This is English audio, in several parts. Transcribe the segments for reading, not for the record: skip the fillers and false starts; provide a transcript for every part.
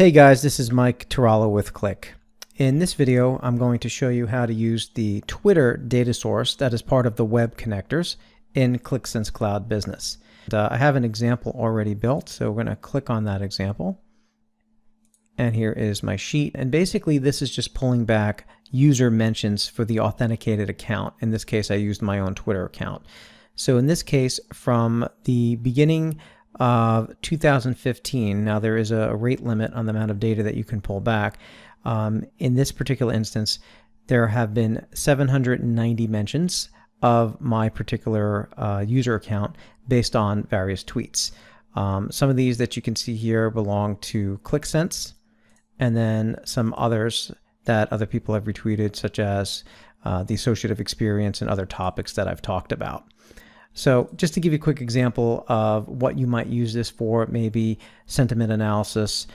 Hey guys, this is Mike Tarallo with Qlik. In this video, I'm going to show you how to use the Twitter data source that is part of the web connectors in Qlik Sense Cloud Business. I have an example already built, so we're going to click on that example. And here is my sheet. And basically, this is just pulling back user mentions for the authenticated account. In this case, I used my own Twitter account. So in this case, from the beginning of 2015, now there is a rate limit on the amount of data that you can pull back. In this particular instance, there have been 790 mentions of my particular user account based on various tweets. Some of these that you can see here belong to Qlik Sense, and then some others that other people have retweeted, such as the associative experience and other topics that I've talked about. So just to give you a quick example of what you might use this for, maybe sentiment analysis,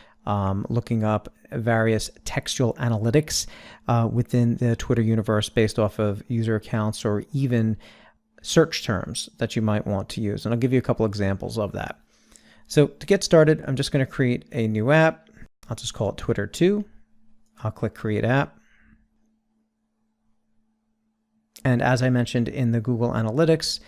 looking up various textual analytics within the Twitter universe based off of user accounts, or even search terms that you might want to use. And I'll give you a couple examples of that. So to get started, I'm just going to create a new app. I'll just call it Twitter 2. I'll click Create App. And as I mentioned in the Google Analytics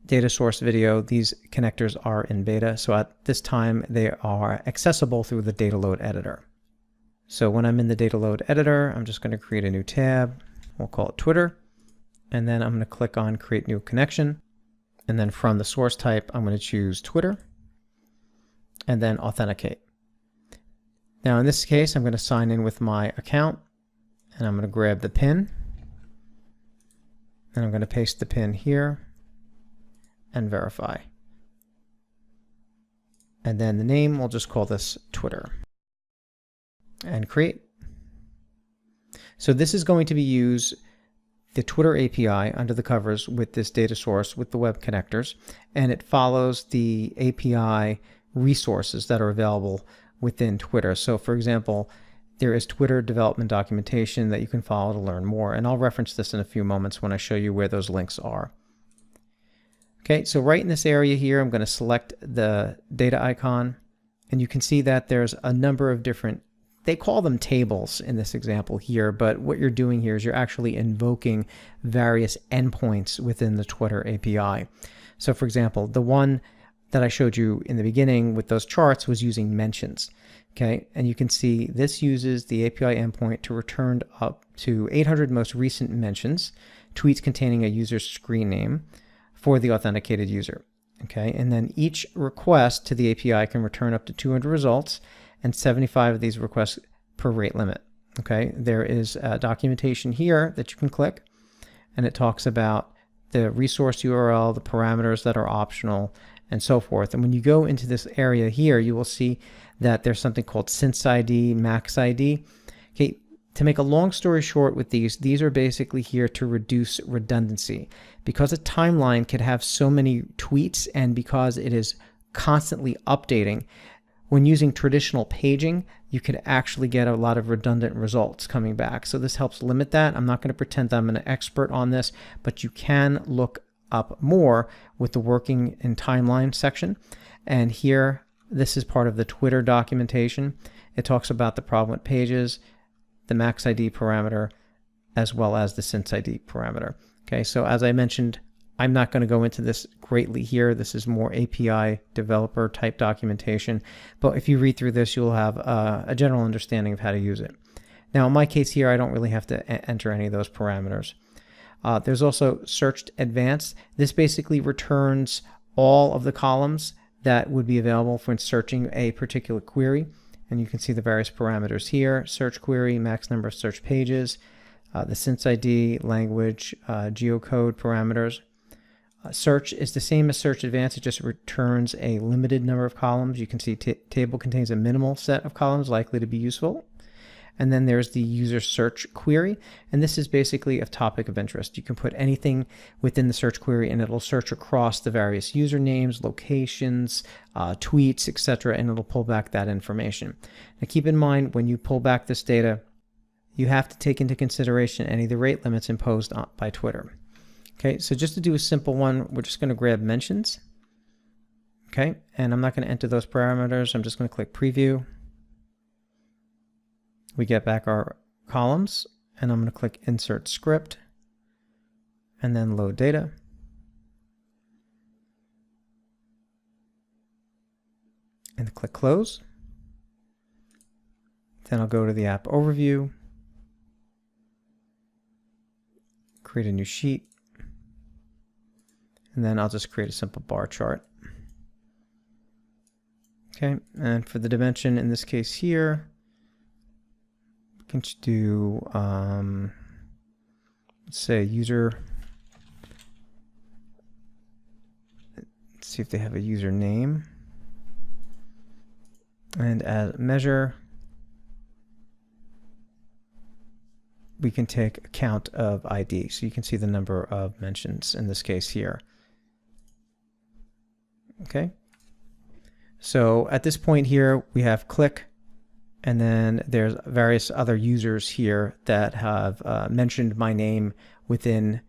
data source video, these connectors are in beta. So at this time, they are accessible through the data load editor. So when I'm in the data load editor, I'm just going to create a new tab. We'll call it Twitter. And then I'm going to click on Create New Connection. And then from the source type, I'm going to choose Twitter and then Authenticate. Now in this case, I'm going to sign in with my account, and I'm going to grab the PIN. And I'm going to paste the PIN here and verify. And then the name, we'll just call this Twitter. And create. So this is going to be use the Twitter API under the covers with this data source with the web connectors, and it follows the API resources that are available within Twitter. So for example, there is Twitter development documentation that you can follow to learn more, and I'll reference this in a few moments when I show you where those links are. Okay, so right in this area here, I'm going to select the data icon, and you can see that there's a number of different, they call them tables in this example here, but what you're doing here is you're actually invoking various endpoints within the Twitter API. So for example, the one that I showed you in the beginning with those charts was using mentions. Okay, and you can see this uses the API endpoint to return up to 800 most recent mentions, tweets containing a user's screen name for the authenticated user. Okay, and then each request to the API can return up to 200 results, and 75 of these requests per rate limit. Okay, there is a documentation here that you can click, and it talks about the resource URL, the parameters that are optional, and so forth. And when you go into this area here, you will see that there's something called Sense ID, Max ID. Okay, to make a long story short with these are basically here to reduce redundancy. Because a timeline could have so many tweets, and because it is constantly updating, when using traditional paging, you could actually get a lot of redundant results coming back. So this helps limit that. I'm not going to pretend that I'm an expert on this, but you can look up more with the working in timeline section. And here, this is part of the Twitter documentation. It talks about the problem with pages, the Max ID parameter, as well as the Sense ID parameter. Okay, so as I mentioned, I'm not going to go into this greatly here. This is more API developer type documentation. But if you read through this, you'll have a general understanding of how to use it. Now, in my case here, I don't really have to enter any of those parameters. There's also Searched Advanced. This basically returns all of the columns that would be available for searching a particular query. And you can see the various parameters here: search query, max number of search pages, the Sense ID, language, geocode parameters. Search is the same as Search Advanced. It just returns a limited number of columns. You can see table contains a minimal set of columns likely to be useful. And then there's the user search query, and this is basically a topic of interest. You can put anything within the search query, and it'll search across the various usernames, locations, tweets, etc., and it'll pull back that information. Now keep in mind, when you pull back this data, you have to take into consideration any of the rate limits imposed by Twitter. Okay, so just to do a simple one, we're just going to grab mentions. Okay, and I'm not going to enter those parameters. I'm just going to click Preview. We get back our columns, and I'm going to click Insert Script, and then Load Data. And click Close. Then I'll go to the App Overview, create a new sheet, and then I'll just create a simple bar chart. Okay, and for the dimension in this case here, we can do, let's say user, let's see if they have a username, and as measure, we can take a count of ID. So you can see the number of mentions in this case here. Okay. So at this point here, we have Qlik, and then there's various other users here that have mentioned my name within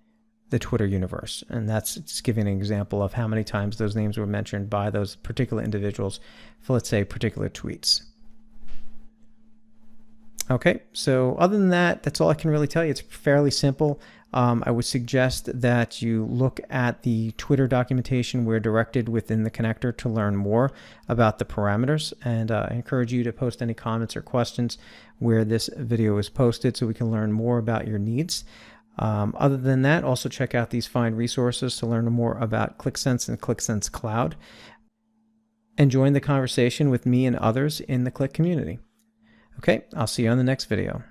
the Twitter universe. And that's just giving an example of how many times those names were mentioned by those particular individuals for, let's say, particular tweets. Okay, so other than that, that's all I can really tell you. It's fairly simple. I would suggest that you look at the Twitter documentation we're directed within the connector to learn more about the parameters. And I encourage you to post any comments or questions where this video is posted so we can learn more about your needs. Other than that, also check out these fine resources to learn more about Qlik Sense and Qlik Sense Cloud. And join the conversation with me and others in the Qlik community. Okay, I'll see you on the next video.